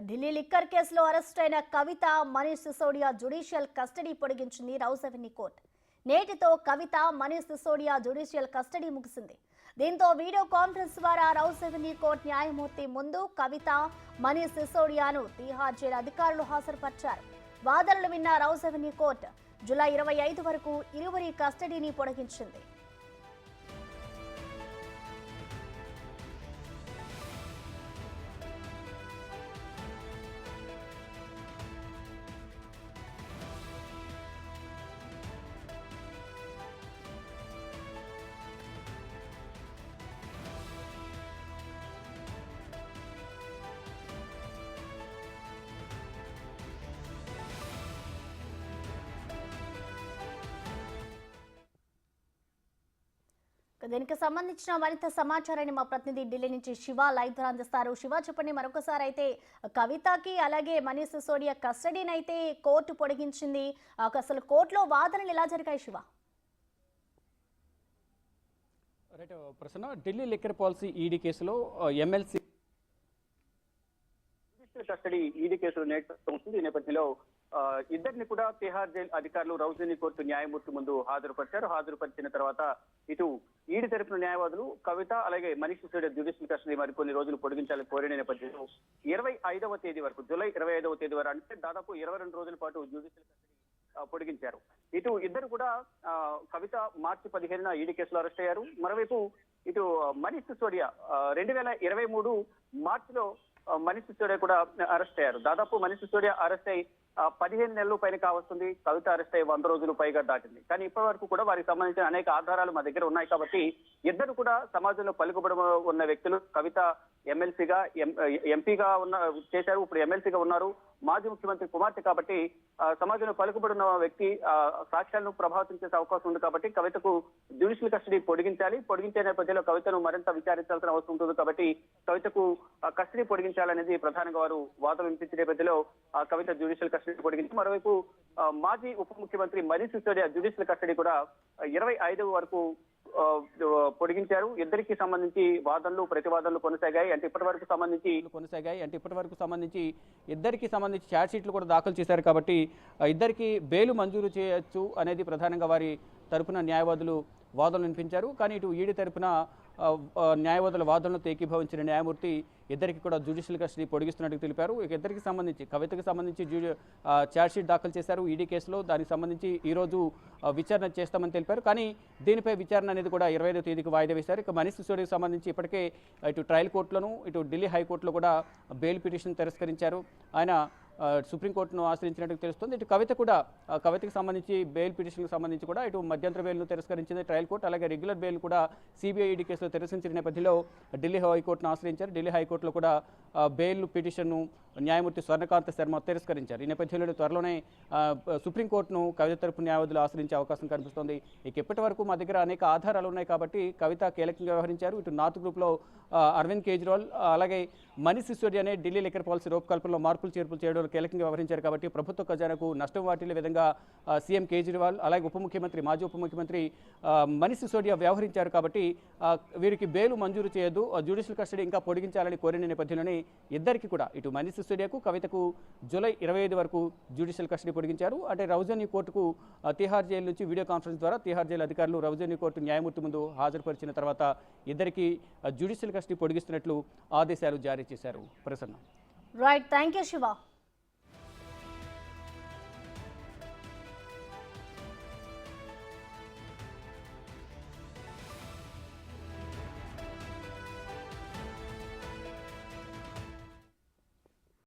Delhi liquor కేసులో arrest అయిన Kavitha, Manish Sisodia judicial custody పొడిగించింది రౌస్ అవెన్యూ కోర్టు. నేటితో కవిత, మనీష్ సిసోడియా జ్యుడిషియల్ కస్టడీ ముగిసింది. దీంతో వీడియో కాన్ఫరెన్స్ ద్వారా రౌస్ అవెన్యూ కోర్టు న్యాయమూర్తి ముందు కవిత, మనీష్ సిసోడియాను తీహార్ జైలు అధికారులు హాజరుపరిచారు. వాదనలు విన్న రౌస్ అవెన్యూ కోర్టు జూలై 25 వరకు ఇరువురి కస్టడీని పొడిగించింది. దీనికి సంబంధించిన మరింత సమాచారాన్ని మా ప్రతినిధి ఢిల్లీ నుంచి శివ లైవ్ ద్వారా అందిస్తారు. శివ, చెప్పండి మరొకసారి. అయితే కవితకి అలాగే మనీష్ సిసోడియా కస్టడీని అయితే కోర్టు పొడిగించింది. అసలు కోర్టులో వాదనలు ఎలా జరిగాయి Shiva? Right Prasanna, Delhi liquor policy ED కేసులో ఎమ్మెల్సీ కస్టడీ ఈడీ కేసులో నేర్చుకుంటుంది. ఈ నేపథ్యంలో ఇద్దరిని కూడా తిహార్ జైలు అధికారులు రౌస్ అవెన్యూ కోర్టు న్యాయమూర్తి ముందు హాజరుపరిచారు. హాజరుపరిచిన తర్వాత ఇటు ఈడీ తరపున న్యాయవాదులు కవిత అలాగే మనీష్ సిసోడియా జ్యుడిషియల్ కస్టడీ మరికొన్ని రోజులు పొడిగించాలని కోరిన నేపథ్యంలో 25వ తేదీ వరకు, జూలై 25వ తేదీ వరకు, అంటే దాదాపు 22 రోజుల పాటు జ్యుడిషియల్ కస్టడీ పొడిగించారు. ఇటు ఇద్దరు కూడా కవిత మార్చి 15న ఈడీ కేసులో అరెస్ట్ అయ్యారు. మరోవైపు ఇటు మనీష్ సిసోడియా 2023 మార్చిలో మనీష్ సిసోడియా కూడా అరెస్ట్ అయ్యారు. దాదాపు మనీష్ సిసోడియా అరెస్ట్ అయ్యి 15 నెలలు పైన కావస్తుంది. కవిత అరెస్ట్ అయ్యి 100 రోజులు పైగా దాటింది. కానీ ఇప్పటి వరకు కూడా వారికి సంబంధించిన అనేక ఆధారాలు మా దగ్గర ఉన్నాయి కాబట్టి ఇద్దరు కూడా సమాజంలో పలుకుబడి ఉన్న వ్యక్తులు. కవిత ఎమ్మెల్సీగా, ఎంపీగా చేశారు, ఇప్పుడు ఎమ్మెల్సీగా ఉన్నారు. మాజీ ముఖ్యమంత్రి కుమార్తె కాబట్టి సమాజంలో పలుకుబడి ఉన్న వ్యక్తి సాక్ష్యాలను ప్రభావితం చేసే అవకాశం ఉంది కాబట్టి కవితకు జ్యుడిషియల్ కస్టడీ పొడిగించాలి. పొడిగించే నేపథ్యంలో కవితను మరింత విచారించాల్సిన అవసరం ఉంటుంది కాబట్టి కవితకు కస్టడీ పొడిగించాలనేది ప్రధానంగా వారు వాదన వినిపించే నేపథ్యంలో కవిత జ్యుడిషియల్ కస్టడీ పొడిగించి, మరోవైపు మాజీ ఉప ముఖ్యమంత్రి మనీష్ సిసోడియా జ్యుడిషియల్ కస్టడీ కూడా 25 వరకు పొడిగించారు. ఇద్దరికి సంబంధించి వాదనలు ప్రతివాదనలు కొనసాగాయి. అంటే ఇప్పటి వరకు సంబంధించి ఇద్దరికి సంబంధించి ఛార్జ్ షీట్లు కూడా దాఖలు చేశారు కాబట్టి ఇద్దరికి బెయిల్ మంజూరు చేయొచ్చు అనేది ప్రధానంగా వారి తరపున న్యాయవాదులు వాదనలు వినిపించారు. కానీ ఇటు ఈడీ తరపున న్యాయవాదుల వాదనలతో ఏకీభవించిన న్యాయమూర్తి ఇద్దరికి కూడా జ్యుడిషియల్ కస్టడీ పొడిగిస్తున్నట్టు తెలిపారు. ఇద్దరికి సంబంధించి కవితకు సంబంధించి ఛార్జ్షీట్ దాఖలు చేశారు ఈడీ కేసులో. దానికి సంబంధించి ఈరోజు విచారణ చేస్తామని తెలిపారు. కానీ దీనిపై విచారణ అనేది కూడా 25వ తేదీకి వాయిదా వేశారు. ఇక మనీష్ సిసోడియాకి సంబంధించి ఇప్పటికే ఇటు ట్రయల్ కోర్టులోను ఇటు ఢిల్లీ హైకోర్టులో కూడా బెయిల్ పిటిషన్ తిరస్కరించారు. ఆయన సుప్రీంకోర్టును ఆశ్రయించినట్టు తెలుస్తుంది. ఇటు కవితకు సంబంధించి బెయిల్ పిటిషన్కి సంబంధించి కూడా ఇటు మధ్యంతర బెయిల్ను తిరస్కరించింది ట్రయల్ కోర్టు. అలాగే రెగ్యులర్ బెయిల్ కూడా సిబిఐ ఈడీ కేసులో తిరస్కరించిన నేపథ్యంలో ఢిల్లీ హైకోర్టును ఆశ్రయించారు. ఢిల్లీ హైకోర్టులో కూడా బెయిల్ పిటిషన్ను న్యాయమూర్తి స్వర్ణకాంత శర్మ తిరస్కరించారు. ఈ నేపథ్యంలో త్వరలోనే సుప్రీంకోర్టును కవిత తరపు న్యాయవాదులు ఆశ్రయించే అవకాశం కనిపిస్తోంది. ఇక ఇప్పటి వరకు మా దగ్గర అనేక ఆధారాలు ఉన్నాయి కాబట్టి కవిత కీలకంగా వ్యవహరించారు. ఇటు నార్త్ గ్రూప్లో అరవింద్ కేజ్రీవాల్ అలాగే మనీష్ సిసోడియానే ఢిల్లీ లిక్కర్ పాలసీ రూపకల్పనలో మార్పులు చేర్పులు చేయడం కీలకంగా వ్యవహరించారు కాబట్టి ప్రభుత్వ ఖజానాకు నష్టం వాటిల్లే విధంగా సీఎం కేజ్రీవాల్ అలాగే మాజీ ఉప ముఖ్యమంత్రి మనీష్ సిసోడియా వ్యవహరించారు కాబట్టి వీరికి బెయిల్ మంజూరు చేయొద్దు, జ్యుడిషియల్ కస్టడీ ఇంకా పొడిగించాలని కోరిన నేపథ్యంలోనే ఇద్దరికి కూడా ఇటు మనీష్ సిసోడియాకు కవితకు జూలై 25 వరకు జ్యుడిషియల్ కస్టడీ పొడిగించారు. అంటే రౌస్ అవెన్యూ కోర్టుకు తిహార్ జైలు నుంచి వీడియో కాన్ఫరెన్స్ ద్వారా తిహార్ జైలు అధికారులు రౌస్ అవెన్యూ కోర్టు న్యాయమూర్తి ముందు హాజరుపరిచిన తర్వాత ఇద్దరికి జ్యుడిషియల్ కస్టడీ పొడిగిస్తున్నట్లు ఆదేశాలు జారీ చేశారు. Prasanna. Right, thank you Shiva.